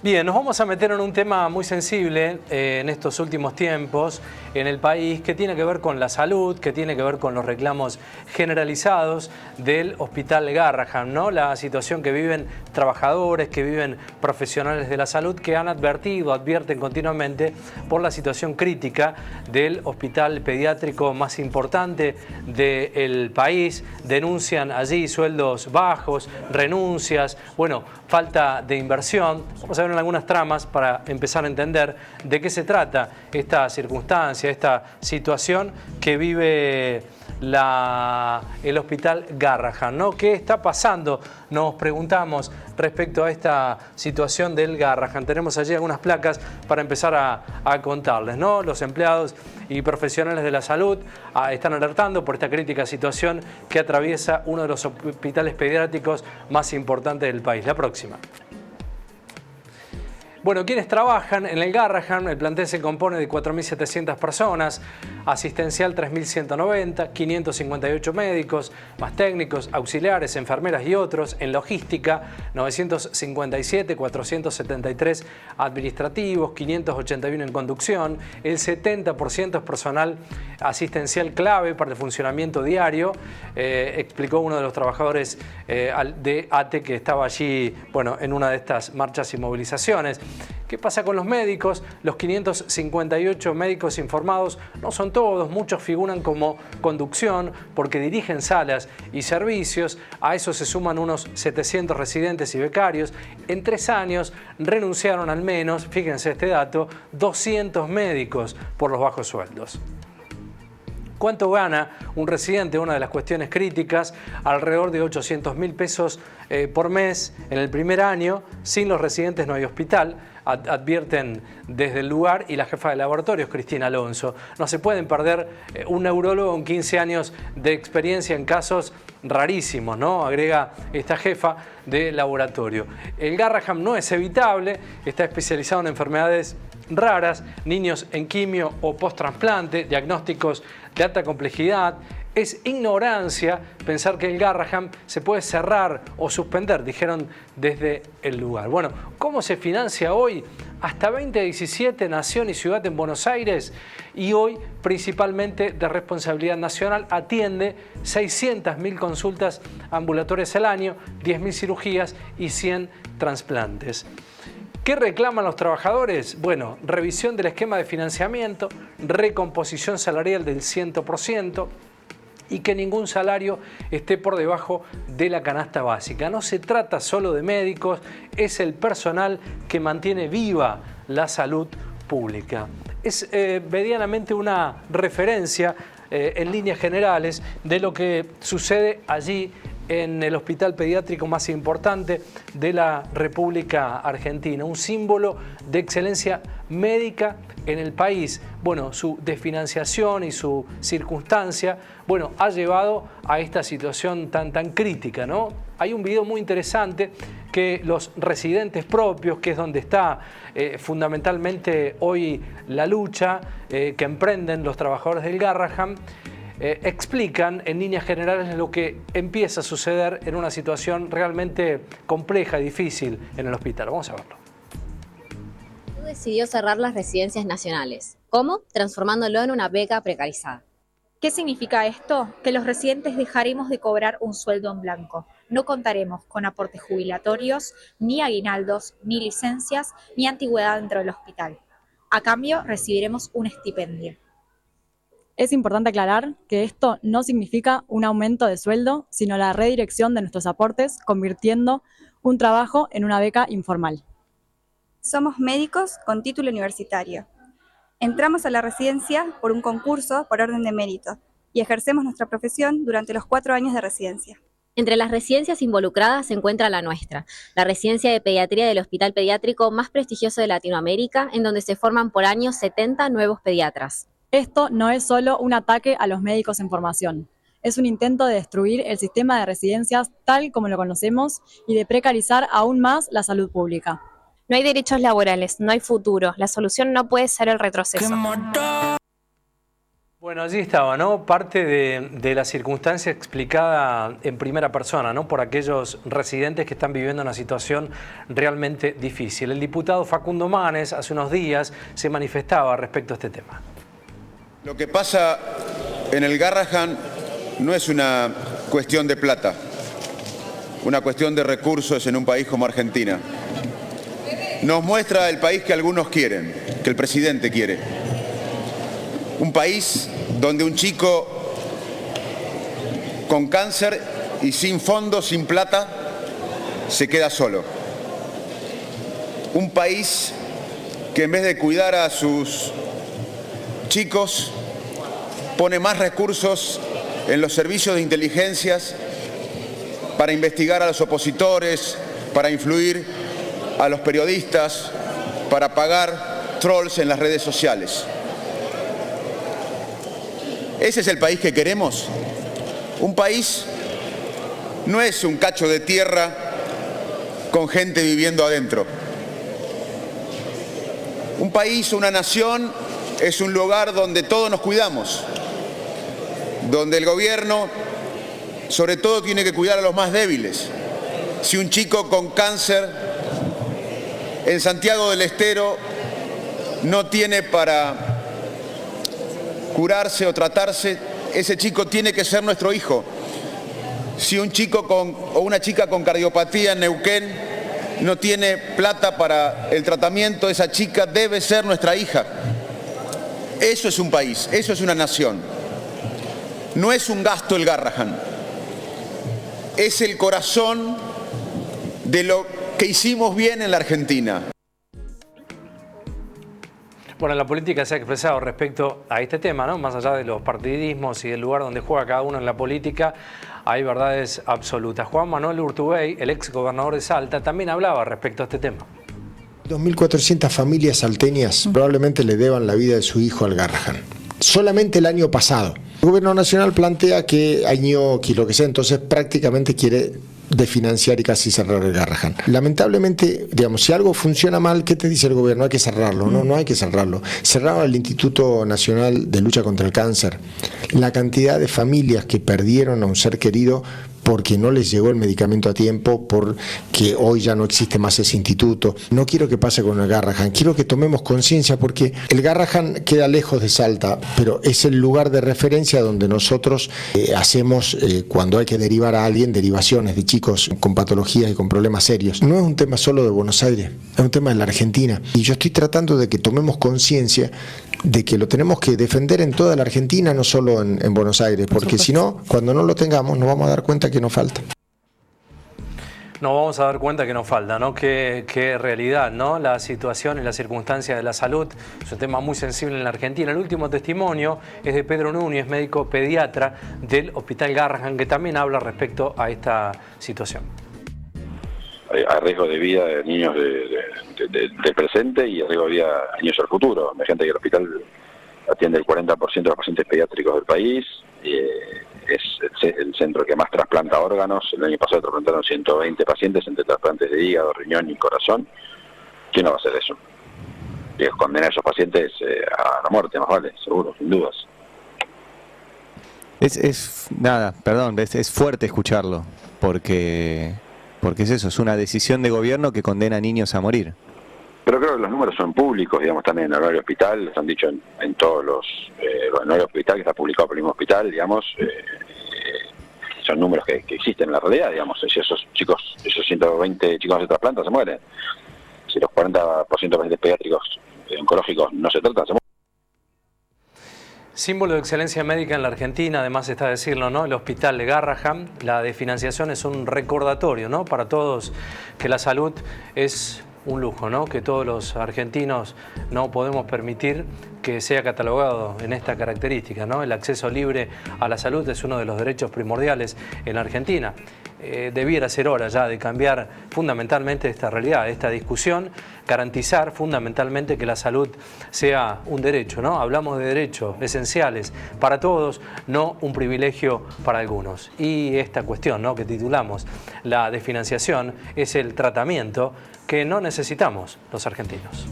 Bien, nos vamos a meter en un tema muy sensible en estos últimos tiempos en el país, que tiene que ver con la salud, que tiene que ver con los reclamos generalizados del Hospital Garrahan, ¿no? La situación que viven trabajadores, que viven profesionales de la salud, que han advierten continuamente por la situación crítica del hospital pediátrico más importante del país. Denuncian allí sueldos bajos, renuncias, bueno, falta de inversión. Vamos a ver en algunas tramas para empezar a entender de qué se trata esta circunstancia, esta situación que vive el Hospital Garrahan, ¿no? ¿Qué está pasando? Nos preguntamos respecto a esta situación del Garrahan. Tenemos allí algunas placas para empezar a contarles, ¿no? Los empleados y profesionales de la salud están alertando por esta crítica situación que atraviesa uno de los hospitales pediátricos más importantes del país. La próxima. Bueno, quienes trabajan en el Garrahan, el plantel se compone de 4.700 personas, asistencial 3.190, 558 médicos, más técnicos, auxiliares, enfermeras y otros. En logística, 957, 473 administrativos, 581 en conducción. El 70% es personal asistencial clave para el funcionamiento diario, explicó uno de los trabajadores de ATE que estaba allí, bueno, en una de estas marchas y movilizaciones. ¿Qué pasa con los médicos? Los 558 médicos informados no son todos, muchos figuran como conducción porque dirigen salas y servicios. A eso se suman unos 700 residentes y becarios. En 3 años renunciaron al menos, fíjense este dato, 200 médicos por los bajos sueldos. ¿Cuánto gana un residente? Una de las cuestiones críticas, alrededor de 800.000 pesos por mes en el primer año. Sin los residentes no hay hospital, advierten desde el lugar, y la jefa de laboratorios, Cristina Alonso. No se pueden perder un neurólogo con 15 años de experiencia en casos rarísimos, ¿no? Agrega esta jefa de laboratorio. El Garrahan no es evitable, está especializado en enfermedades raras, niños en quimio o post-trasplante, diagnósticos de alta complejidad. Es ignorancia pensar que el Garrahan se puede cerrar o suspender, dijeron desde el lugar. Bueno, ¿cómo se financia hoy? Hasta 2017 nación y ciudad en Buenos Aires, y hoy principalmente de responsabilidad nacional atiende 600.000 consultas ambulatorias al año, 10.000 cirugías y 100 trasplantes. ¿Qué reclaman los trabajadores? Bueno, revisión del esquema de financiamiento, recomposición salarial del 100% y que ningún salario esté por debajo de la canasta básica. No se trata solo de médicos, es el personal que mantiene viva la salud pública. Es medianamente una referencia en líneas generales de lo que sucede allí en el hospital pediátrico más importante de la República Argentina, un símbolo de excelencia médica en el país. Bueno, su desfinanciación y su circunstancia, bueno, ha llevado a esta situación tan crítica, ¿no? Hay un video muy interesante que los residentes propios, que es donde está fundamentalmente hoy la lucha que emprenden los trabajadores del Garrahan, explican en líneas generales lo que empieza a suceder en una situación realmente compleja y difícil en el hospital. Vamos a verlo. Decidió cerrar las residencias nacionales. ¿Cómo? Transformándolo en una beca precarizada. ¿Qué significa esto? Que los residentes dejaremos de cobrar un sueldo en blanco. No contaremos con aportes jubilatorios, ni aguinaldos, ni licencias, ni antigüedad dentro del hospital. A cambio, recibiremos un estipendio. Es importante aclarar que esto no significa un aumento de sueldo, sino la redirección de nuestros aportes, convirtiendo un trabajo en una beca informal. Somos médicos con título universitario. Entramos a la residencia por un concurso por orden de mérito y ejercemos nuestra profesión durante los 4 años de residencia. Entre las residencias involucradas se encuentra la nuestra, la residencia de pediatría del hospital pediátrico más prestigioso de Latinoamérica, en donde se forman por año 70 nuevos pediatras. Esto no es solo un ataque a los médicos en formación, es un intento de destruir el sistema de residencias tal como lo conocemos y de precarizar aún más la salud pública. No hay derechos laborales, no hay futuro, la solución no puede ser el retroceso. Bueno, allí estaba, ¿no? Parte de la circunstancia explicada en primera persona, ¿no? Por aquellos residentes que están viviendo una situación realmente difícil. El diputado Facundo Manes hace unos días se manifestaba respecto a este tema. Lo que pasa en el Garrahan no es una cuestión de plata, una cuestión de recursos en un país como Argentina. Nos muestra el país que algunos quieren, que el presidente quiere. Un país donde un chico con cáncer y sin fondos, sin plata, se queda solo. Un país que en vez de cuidar a sus chicos, pone más recursos en los servicios de inteligencias para investigar a los opositores, para influir a los periodistas, para pagar trolls en las redes sociales. ¿Ese es el país que queremos? Un país no es un cacho de tierra con gente viviendo adentro. Un país, una nación, es un lugar donde todos nos cuidamos, donde el gobierno sobre todo tiene que cuidar a los más débiles. Si un chico con cáncer en Santiago del Estero no tiene para curarse o tratarse, ese chico tiene que ser nuestro hijo. Si un chico o una chica con cardiopatía en Neuquén no tiene plata para el tratamiento, esa chica debe ser nuestra hija. Eso es un país, eso es una nación. No es un gasto el Garrahan. Es el corazón de lo que hicimos bien en la Argentina. Bueno, la política se ha expresado respecto a este tema, ¿no? Más allá de los partidismos y del lugar donde juega cada uno en la política, hay verdades absolutas. Juan Manuel Urtubey, el ex gobernador de Salta, también hablaba respecto a este tema. 2.400 familias salteñas probablemente le deban la vida de su hijo al Garrahan. Solamente el año pasado. El gobierno nacional plantea que hay ñoqui, lo que sea, entonces prácticamente quiere desfinanciar y casi cerrar el Garrahan. Lamentablemente, digamos, si algo funciona mal, ¿qué te dice el gobierno? Hay que cerrarlo. No hay que cerrarlo. Cerraron el Instituto Nacional de Lucha contra el Cáncer. La cantidad de familias que perdieron a un ser querido porque no les llegó el medicamento a tiempo, porque hoy ya no existe más ese instituto. No quiero que pase con el Garrahan, quiero que tomemos conciencia porque el Garrahan queda lejos de Salta, pero es el lugar de referencia donde nosotros hacemos, cuando hay que derivar a alguien, derivaciones de chicos con patologías y con problemas serios. No es un tema solo de Buenos Aires, es un tema de la Argentina. Y yo estoy tratando de que tomemos conciencia de que lo tenemos que defender en toda la Argentina, no solo en Buenos Aires, porque si no, cuando no lo tengamos, nos vamos a dar cuenta que nos falta. Nos vamos a dar cuenta que nos falta, ¿no? Qué realidad, ¿no? La situación y las circunstancias de la salud es un tema muy sensible en la Argentina. El último testimonio es de Pedro Núñez, médico pediatra del Hospital Garrahan, que también habla respecto a esta situación. Hay riesgo de vida de niños del presente y riesgo de vida de niños del futuro. Imagínate que el hospital atiende el 40% de los pacientes pediátricos del país, es el centro que más trasplanta órganos. El año pasado trasplantaron 120 pacientes entre trasplantes de hígado, riñón y corazón. ¿Quién no va a hacer eso? Y condenar a esos pacientes a la muerte, más vale, seguro, sin dudas. Es fuerte escucharlo, porque es eso, es una decisión de gobierno que condena a niños a morir. Pero creo que los números son públicos, digamos, también en el horario hospital, los han dicho en todos los... el horario hospital, que está publicado por el mismo hospital, digamos, son números que existen en la realidad, digamos. Si esos 120 chicos se trasplantan, se mueren. Si los 40% de pacientes pediátricos oncológicos no se tratan, se mueren. Símbolo de excelencia médica en la Argentina, además está decirlo, ¿no? El Hospital de Garrahan. La desfinanciación es un recordatorio, ¿no? Para todos que la salud es un lujo, ¿no? Que todos los argentinos no podemos permitir que sea catalogado en esta característica, ¿no? El acceso libre a la salud es uno de los derechos primordiales en la Argentina. Debiera ser hora ya de cambiar fundamentalmente esta realidad, esta discusión, garantizar fundamentalmente que la salud sea un derecho, ¿no? Hablamos de derechos esenciales para todos, no un privilegio para algunos. Y esta cuestión, ¿no? Que titulamos la desfinanciación es el tratamiento que no necesitamos los argentinos.